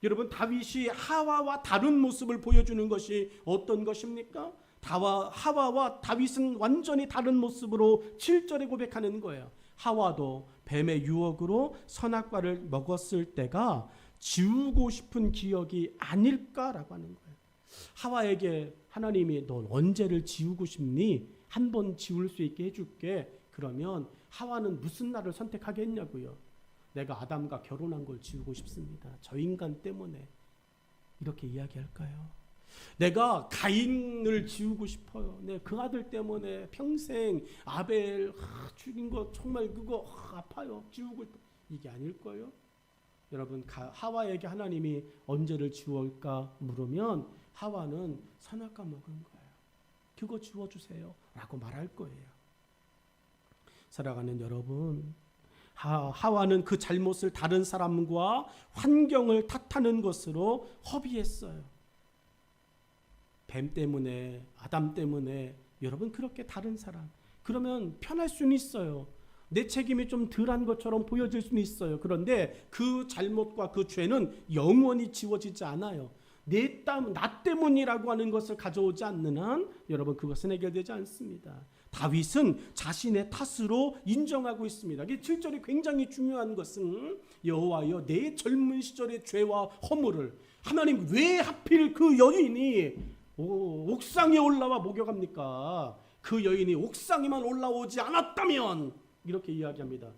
여러분, 다윗이 하와와 다른 모습을 보여주는 것이 어떤 것입니까? 하와와 다윗은 완전히 다른 모습으로 7절에 고백하는 거예요. 하와도 뱀의 유혹으로 선악과를 먹었을 때가 지우고 싶은 기억이 아닐까라고 하는 거예요. 하와에게 하나님이 넌 언제를 지우고 싶니? 한 번 지울 수 있게 해줄게. 그러면 하와는 무슨 날을 선택하겠냐고요. 내가 아담과 결혼한 걸 지우고 싶습니다. 저 인간 때문에. 이렇게 이야기할까요? 내가 가인을 지우고 싶어요. 그 아들 때문에 평생 아벨 죽인 거 정말 그거 아파요. 지우고 싶어. 이게 아닐 거예요. 여러분, 하와에게 하나님이 언제를 지울까 물으면 하와는 선악과 먹은 거예요. 그거 지워주세요 라고 말할 거예요. 살아가는 여러분, 하와는 그 잘못을 다른 사람과 환경을 탓하는 것으로 허비했어요. 뱀 때문에, 아담 때문에 여러분 그렇게 다른 사람, 그러면 편할 수는 있어요. 내 책임이 좀 덜한 것처럼 보여질 수는 있어요. 그런데 그 잘못과 그 죄는 영원히 지워지지 않아요. 나 때문이라고 하는 것을 가져오지 않는 한 여러분 그것은 해결되지 않습니다. 다윗은 자신의 탓으로 인정하고 있습니다. 7절이 굉장히 중요한 것은 여호와여, 내 젊은 시절의 죄와 허물을, 하나님 왜 하필 그 여인이 옥상에 올라와 목욕합니까? 그 여인이 옥상에만 올라오지 않았다면, 이렇게 이야기합니다.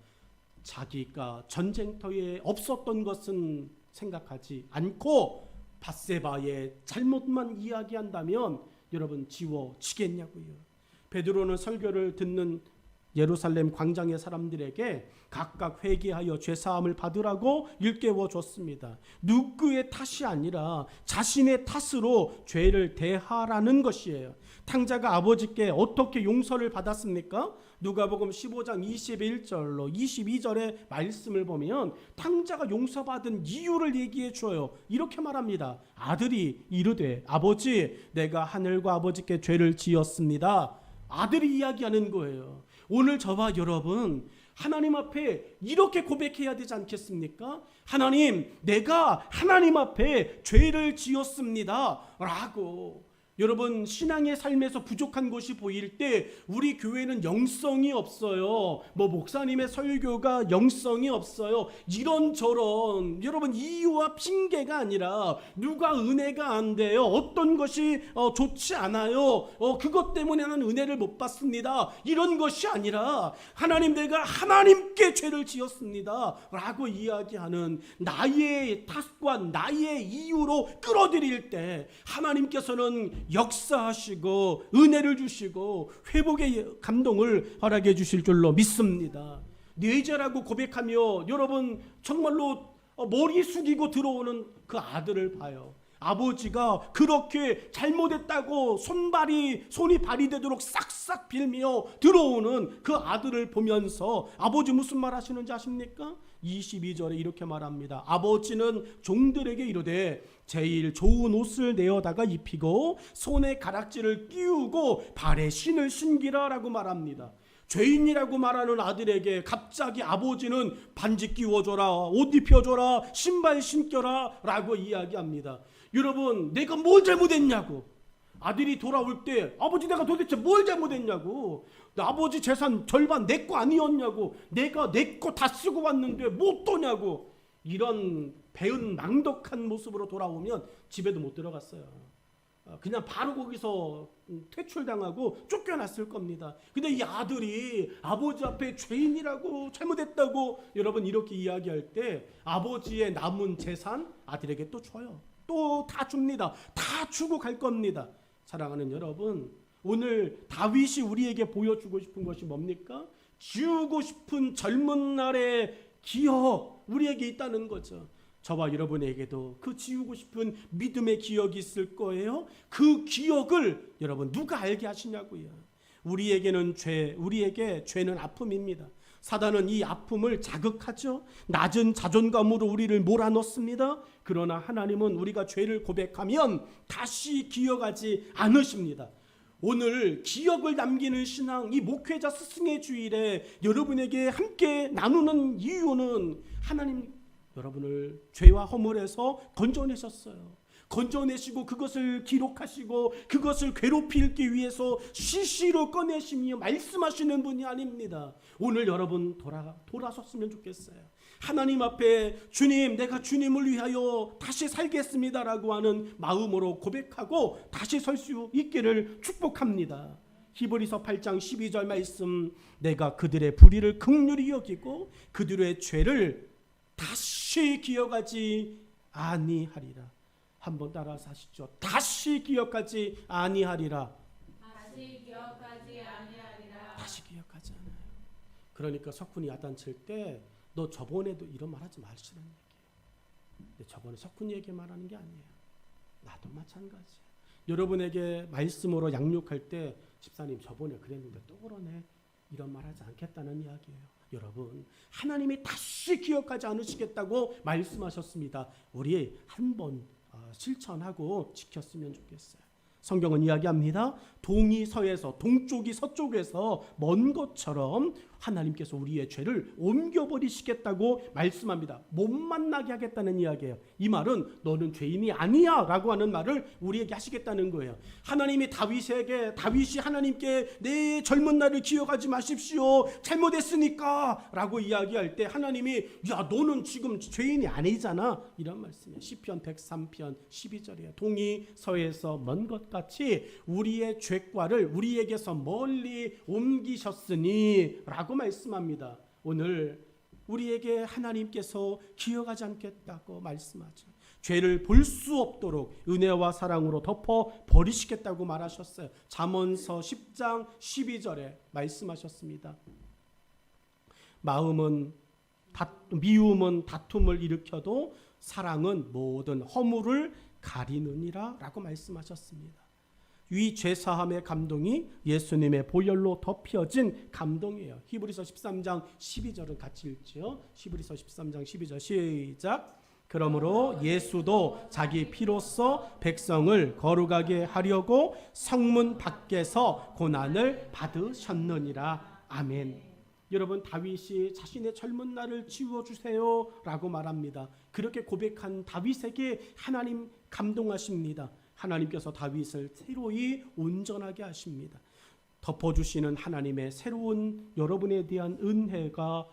자기가 전쟁터에 없었던 것은 생각하지 않고 밧세바의 잘못만 이야기한다면 여러분 지워지겠냐고요. 베드로는 설교를 듣는 예루살렘 광장의 사람들에게 각각 회개하여 죄사함을 받으라고 일깨워 줬습니다. 누구의 탓이 아니라 자신의 탓으로 죄를 대하라는 것이에요. 탕자가 아버지께 어떻게 용서를 받았습니까? 누가복음 15장 21절로 22절의 말씀을 보면 탕자가 용서받은 이유를 얘기해 줘요. 이렇게 말합니다. 아들이 이르되 아버지, 내가 하늘과 아버지께 죄를 지었습니다. 아들이 이야기하는 거예요. 오늘 저와 여러분, 하나님 앞에 이렇게 고백해야 되지 않겠습니까? 하나님, 내가 하나님 앞에 죄를 지었습니다 라고. 여러분, 신앙의 삶에서 부족한 것이 보일 때 우리 교회는 영성이 없어요. 목사님의 설교가 영성이 없어요. 이런저런 여러분 이유와 핑계가 아니라 누가 은혜가 안 돼요. 어떤 것이 좋지 않아요. 그것 때문에 나는 은혜를 못 받습니다. 이런 것이 아니라 하나님, 내가 하나님께 죄를 지었습니다 라고 이야기하는 나의 탓과 나의 이유로 끌어들일 때 하나님께서는 역사하시고 은혜를 주시고 회복의 감동을 허락해 주실 줄로 믿습니다. 뇌자라고 고백하며 여러분 정말로 머리 숙이고 들어오는 그 아들을 봐요. 아버지가 그렇게 잘못했다고 손이 발이 되도록 싹싹 빌며 들어오는 그 아들을 보면서 아버지 무슨 말 하시는지 아십니까? 22절에 이렇게 말합니다. 아버지는 종들에게 이르되 제일 좋은 옷을 내어다가 입히고 손에 가락지를 끼우고 발에 신을 신기라 라고 말합니다. 죄인이라고 말하는 아들에게 갑자기 아버지는 반지 끼워줘라, 옷 입혀줘라, 신발 신겨라 라고 이야기합니다. 여러분, 내가 뭘 잘못했냐고. 아들이 돌아올 때 아버지 내가 도대체 뭘 잘못했냐고. 아버지 재산 절반 내 거 아니었냐고. 내가 내 거 다 쓰고 왔는데 못 도냐고. 이런 배은 망덕한 모습으로 돌아오면 집에도 못 들어갔어요. 그냥 바로 거기서 퇴출당하고 쫓겨났을 겁니다. 근데 이 아들이 아버지 앞에 죄인이라고 잘못했다고 여러분 이렇게 이야기할 때 아버지의 남은 재산 아들에게 또 줘요. 또 다 줍니다. 다 주고 갈 겁니다. 사랑하는 여러분, 오늘 다윗이 우리에게 보여주고 싶은 것이 뭡니까? 지우고 싶은 젊은 날의 기억 우리에게 있다는 거죠. 저와 여러분에게도 그 지우고 싶은 믿음의 기억이 있을 거예요. 그 기억을 여러분 누가 알게 하시냐고요. 우리에게 죄는 아픔입니다. 사단은 이 아픔을 자극하죠. 낮은 자존감으로 우리를 몰아넣습니다. 그러나 하나님은 우리가 죄를 고백하면 다시 기억하지 않으십니다. 오늘 기억을 남기는 신앙, 이 목회자 스승의 주일에 여러분에게 함께 나누는 이유는 하나님 여러분을 죄와 허물에서 건져내셨어요. 건져내시고 그것을 기록하시고 그것을 괴롭히기 위해서 시시로 꺼내시며 말씀하시는 분이 아닙니다. 오늘 여러분 돌아섰으면 좋겠어요. 하나님 앞에 주님, 내가 주님을 위하여 다시 살겠습니다라고 하는 마음으로 고백하고 다시 설 수 있기를 축복합니다. 히브리서 8장 12절 말씀, 내가 그들의 불의를 긍휼히 여기고 그들의 죄를 다시 기억하지 아니하리라. 한번 따라서 하시죠. 다시 기억하지 아니하리라. 다시 기억하지 아니하리라. 다시 기억하지 않아요. 그러니까 석훈이 야단칠 때 너 저번에도 이런 말 하지 마시라는 얘기예요. 근데 저번에 석훈이에게 말하는 게 아니에요. 나도 마찬가지예요. 여러분에게 말씀으로 양육할 때 집사님 저번에 그랬는데 또 그러네. 이런 말 하지 않겠다는 이야기예요. 여러분, 하나님이 다시 기억하지 않으시겠다고 말씀하셨습니다. 우리 한번 실천하고 지켰으면 좋겠어요. 성경은 이야기합니다. 동이 서에서, 동쪽이 서쪽에서 먼 것처럼 하나님께서 우리의 죄를 옮겨버리시겠다고 말씀합니다. 못 만나게 하겠다는 이야기예요. 이 말은 너는 죄인이 아니야 라고 하는 말을 우리에게 하시겠다는 거예요. 하나님이 다윗이 하나님께 내 젊은 날을 기억하지 마십시오, 잘못했으니까 라고 이야기할 때 하나님이 야 너는 지금 죄인이 아니잖아 이런 말씀이에요. 시편 103편 12절이에요. 동이 서에서 먼 것 같이 우리의 죄과를 우리에게서 멀리 옮기셨으니 라고 말씀합니다. 오늘 우리에게 하나님께서 기억하지 않겠다고 말씀하죠. 죄를 볼 수 없도록 은혜와 사랑으로 덮어 버리시겠다고 말하셨어요. 잠언서 10장 12절에 말씀하셨습니다. 미움은 다툼을 일으켜도 사랑은 모든 허물을 가리느니라 라고 말씀하셨습니다. 이 죄사함의 감동이 예수님의 보혈로 덮여진 감동이에요. 히브리서 13장 12절은 같이 읽지요. 히브리서 13장 12절 시작. 그러므로 예수도 자기 피로써 백성을 거룩하게 하려고 성문 밖에서 고난을 받으셨느니라. 아멘. 여러분, 다윗이 자신의 젊은 날을 지워주세요 라고 말합니다. 그렇게 고백한 다윗에게 하나님 감동하십니다. 하나님께서 다윗을 새로이 온전하게 하십니다. 덮어주시는 하나님의 새로운 여러분에 대한 은혜가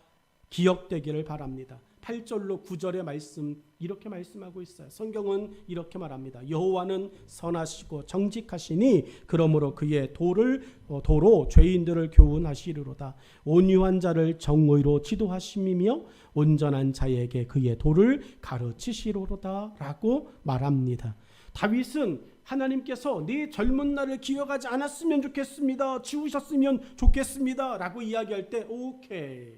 기억되기를 바랍니다. 8절로 9절의 말씀 이렇게 말씀하고 있어요. 성경은 이렇게 말합니다. 여호와는 선하시고 정직하시니 그러므로 그의 도로 죄인들을 교훈하시리로다. 온유한 자를 정의로 지도하심이며 온전한 자에게 그의 도를 가르치시리로다 라고 말합니다. 다윗은 하나님께서 내 젊은 날을 기억하지 않았으면 좋겠습니다, 지우셨으면 좋겠습니다 라고 이야기할 때 오케이,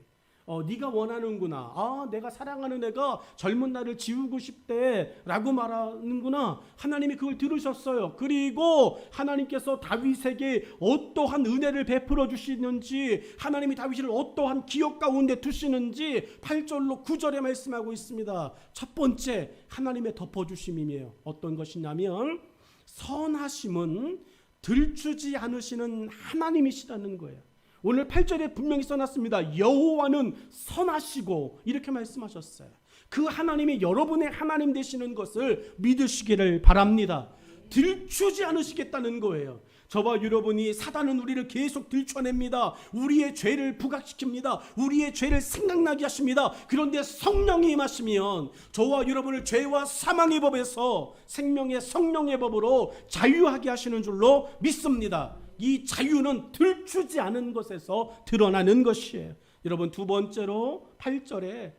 네가 원하는구나. 내가 사랑하는 애가 젊은 날을 지우고 싶대 라고 말하는구나. 하나님이 그걸 들으셨어요. 그리고 하나님께서 다윗에게 어떠한 은혜를 베풀어 주시는지, 하나님이 다윗을 어떠한 기억 가운데 두시는지 8절로 9절에 말씀하고 있습니다. 첫 번째, 하나님의 덮어주심이에요. 어떤 것이냐면 선하심은 들추지 않으시는 하나님이시라는 거예요. 오늘 8절에 분명히 써놨습니다. 여호와는 선하시고 이렇게 말씀하셨어요. 그 하나님이 여러분의 하나님 되시는 것을 믿으시기를 바랍니다. 들추지 않으시겠다는 거예요. 저와 여러분이 사단은 우리를 계속 들춰냅니다. 우리의 죄를 부각시킵니다. 우리의 죄를 생각나게 하십니다. 그런데 성령이 임하시면 저와 여러분을 죄와 사망의 법에서 생명의 성령의 법으로 자유하게 하시는 줄로 믿습니다. 이 자유는 들추지 않은 것에서 드러나는 것이에요. 여러분, 두 번째로 8절에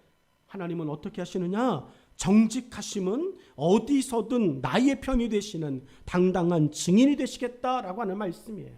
하나님은 어떻게 하시느냐? 정직하심은 어디서든 나의 편이 되시는 당당한 증인이 되시겠다라고 하는 말씀이에요.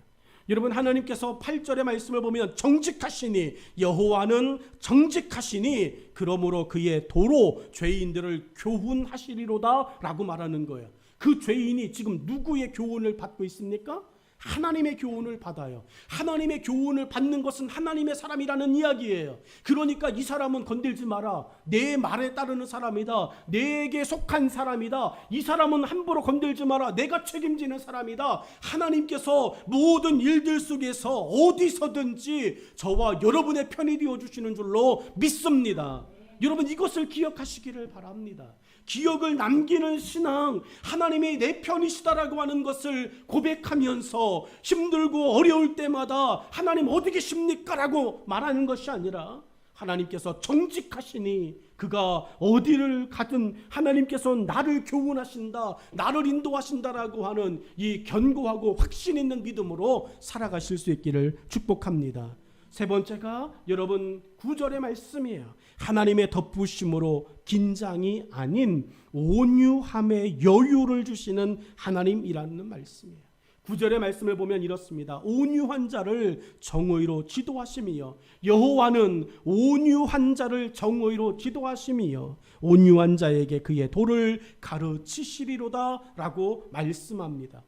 여러분, 하나님께서 8절의 말씀을 보면 정직하시니, 여호와는 정직하시니 그러므로 그의 도로 죄인들을 교훈하시리로다 라고 말하는 거예요. 그 죄인이 지금 누구의 교훈을 받고 있습니까? 하나님의 교훈을 받아요. 하나님의 교훈을 받는 것은 하나님의 사람이라는 이야기예요. 그러니까 이 사람은 건들지 마라. 내 말에 따르는 사람이다. 내게 속한 사람이다. 이 사람은 함부로 건들지 마라. 내가 책임지는 사람이다. 하나님께서 모든 일들 속에서 어디서든지 저와 여러분의 편이 되어주시는 줄로 믿습니다. 여러분, 이것을 기억하시기를 바랍니다. 기억을 남기는 신앙, 하나님이 내 편이시다라고 하는 것을 고백하면서 힘들고 어려울 때마다 하나님 어디 계십니까? 라고 말하는 것이 아니라 하나님께서 정직하시니 그가 어디를 가든 하나님께서 나를 교훈하신다, 나를 인도하신다라고 하는 이 견고하고 확신 있는 믿음으로 살아가실 수 있기를 축복합니다. 세 번째가 여러분 9절의 말씀이에요. 하나님의 덮으심으로 긴장이 아닌 온유함의 여유를 주시는 하나님이라는 말씀이에요. 9절의 말씀을 보면 이렇습니다. 온유한 자를 정의로 지도하심이요, 여호와는 온유한 자를 정의로 지도하심이요, 온유한 자에게 그의 도를 가르치시리로다 라고 말씀합니다.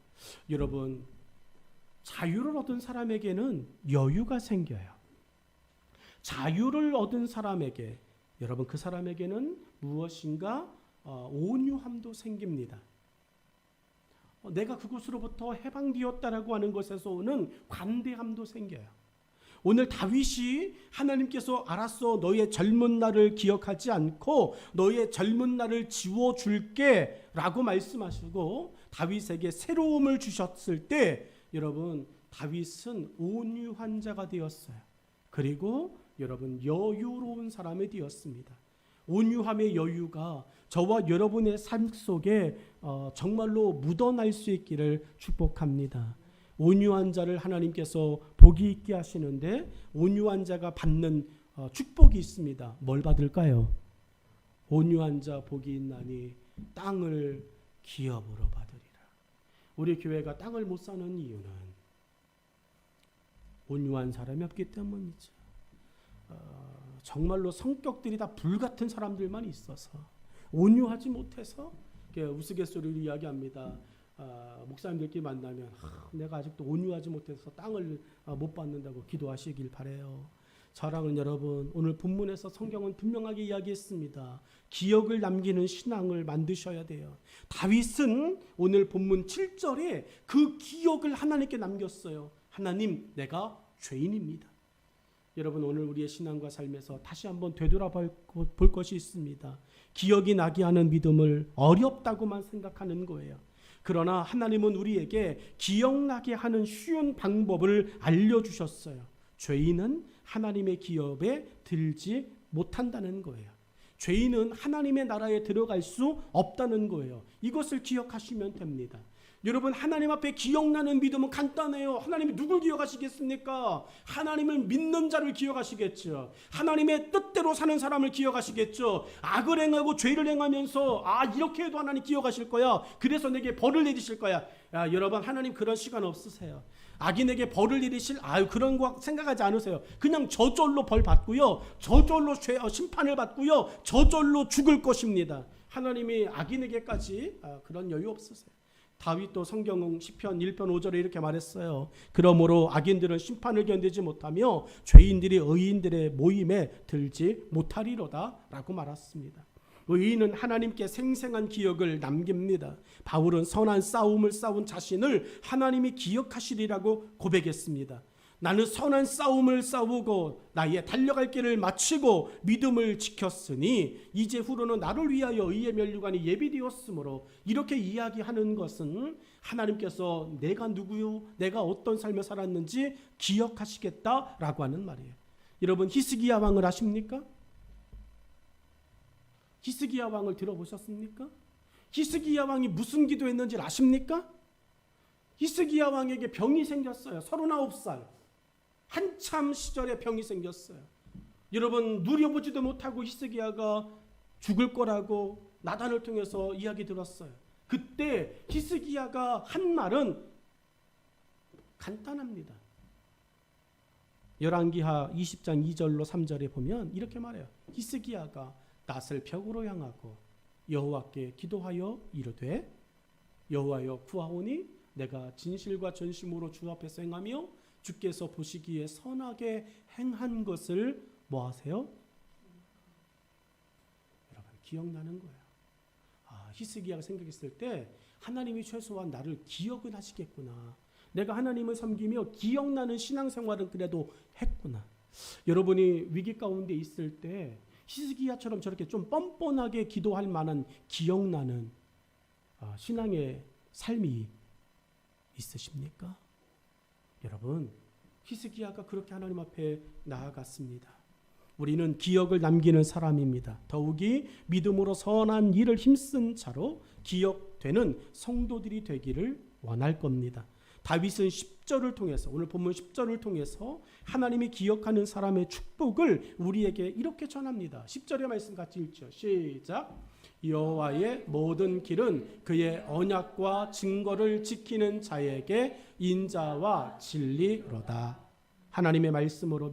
여러분, 자유를 얻은 사람에게는 여유가 생겨요. 자유를 얻은 사람에게, 여러분, 그 사람에게는 무엇인가 온유함도 생깁니다. 내가 그곳으로부터 해방되었다라고 하는 것에서 오는 관대함도 생겨요. 오늘 다윗이 하나님께서 알았어, 너의 젊은 날을 기억하지 않고 너의 젊은 날을 지워줄게 라고 말씀하시고 다윗에게 새로움을 주셨을 때, 여러분, 다윗은 온유한 자가 되었어요. 그리고 여러분, 여유로운 사람이 되었습니다. 온유함의 여유가 저와 여러분의 삶 속에 정말로 묻어날 수 있기를 축복합니다. 온유한 자를 하나님께서 복이 있게 하시는데 온유한 자가 받는 축복이 있습니다. 뭘 받을까요? 온유한 자 복이 있나니 땅을 기업으로 받으리라. 우리 교회가 땅을 못 사는 이유는 온유한 사람이 없기 때문이죠. 정말로 성격들이 다 불같은 사람들만 있어서 온유하지 못해서 우스갯소리로 이야기합니다. 목사님들끼리 만나면 내가 아직도 온유하지 못해서 땅을 못 받는다고 기도하시길 바라요. 사랑하는 여러분, 오늘 본문에서 성경은 분명하게 이야기했습니다. 기억을 남기는 신앙을 만드셔야 돼요. 다윗은 오늘 본문 7절에 그 기억을 하나님께 남겼어요. 하나님, 내가 죄인입니다. 여러분, 오늘 우리의 신앙과 삶에서 다시 한번 되돌아볼 것이 있습니다. 기억이 나게 하는 믿음을 어렵다고만 생각하는 거예요. 그러나 하나님은 우리에게 기억나게 하는 쉬운 방법을 알려주셨어요. 죄인은 하나님의 기업에 들지 못한다는 거예요. 죄인은 하나님의 나라에 들어갈 수 없다는 거예요. 이것을 기억하시면 됩니다. 여러분, 하나님 앞에 기억나는 믿음은 간단해요. 하나님이 누굴 기억하시겠습니까? 하나님을 믿는 자를 기억하시겠죠. 하나님의 뜻대로 사는 사람을 기억하시겠죠. 악을 행하고 죄를 행하면서 이렇게 해도 하나님 기억하실 거야. 그래서 내게 벌을 내리실 거야. 여러분, 하나님 그런 시간 없으세요. 악인에게 벌을 내리실 그런 거 생각하지 않으세요. 그냥 저절로 벌 받고요, 저절로 심판을 받고요, 저절로 죽을 것입니다. 하나님이 악인에게까지 그런 여유 없으세요. 다윗도 성경 시편 1편 5절에 이렇게 말했어요. 그러므로 악인들은 심판을 견디지 못하며 죄인들이 의인들의 모임에 들지 못하리로다 라고 말했습니다. 의인은 하나님께 생생한 기억을 남깁니다. 바울은 선한 싸움을 싸운 자신을 하나님이 기억하시리라고 고백했습니다. 나는 선한 싸움을 싸우고 나의 달려갈 길을 마치고 믿음을 지켰으니 이제후로는 나를 위하여 의의 면류관이 예비되었으므로, 이렇게 이야기하는 것은 하나님께서 내가 누구요, 내가 어떤 삶을 살았는지 기억하시겠다라고 하는 말이에요. 여러분, 히스기야 왕을 아십니까? 히스기야 왕을 들어보셨습니까? 히스기야 왕이 무슨 기도했는지 아십니까? 히스기야 왕에게 병이 생겼어요. 39살. 한참 시절에 병이 생겼어요. 여러분, 누려보지도 못하고 히스기야가 죽을 거라고 나단을 통해서 이야기 들었어요. 그때 히스기야가 한 말은 간단합니다. 열왕기하 20장 2절로 3절에 보면 이렇게 말해요. 히스기야가 낯을 벽으로 향하고 여호와께 기도하여 이르되, 여호와여 구하오니 내가 진실과 전심으로 주 앞에서 행하며 주께서 보시기에 선하게 행한 것을 뭐 하세요? 여러분, 기억나는 거예요. 히스기야가 생각했을 때 하나님이 최소한 나를 기억은 하시겠구나. 내가 하나님을 섬기며 기억나는 신앙생활은 그래도 했구나. 여러분이 위기 가운데 있을 때 히스기야처럼 저렇게 좀 뻔뻔하게 기도할 만한 기억나는 신앙의 삶이 있으십니까? 여러분, 히스기야가 그렇게 하나님 앞에 나아갔습니다. 우리는 기억을 남기는 사람입니다. 더욱이 믿음으로 선한 일을 힘쓴 자로 기억되는 성도들이 되기를 원할 겁니다. 다윗은 10절을 통해서, 오늘 본문 10절을 통해서 하나님이 기억하는 사람의 축복을 우리에게 이렇게 전합니다. 10절의 말씀 같이 읽죠. 시작. 여호와의 모든 길은 그의 언약과 증거를 지키는 자에게 인자와 진리로다. 하나님의 말씀을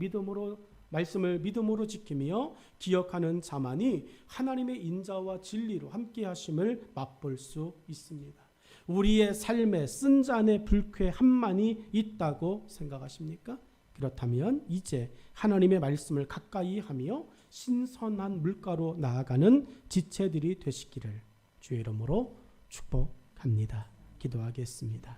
믿음으로 지키며 기억하는 자만이 하나님의 인자와 진리로 함께 하심을 맛볼 수 있습니다. 우리의 삶에 쓴 잔의 불쾌 한만이 있다고 생각하십니까? 그렇다면 이제 하나님의 말씀을 가까이 하며 신선한 물가로 나아가는 지체들이 되시기를 주의 이름으로 축복합니다. 기도하겠습니다.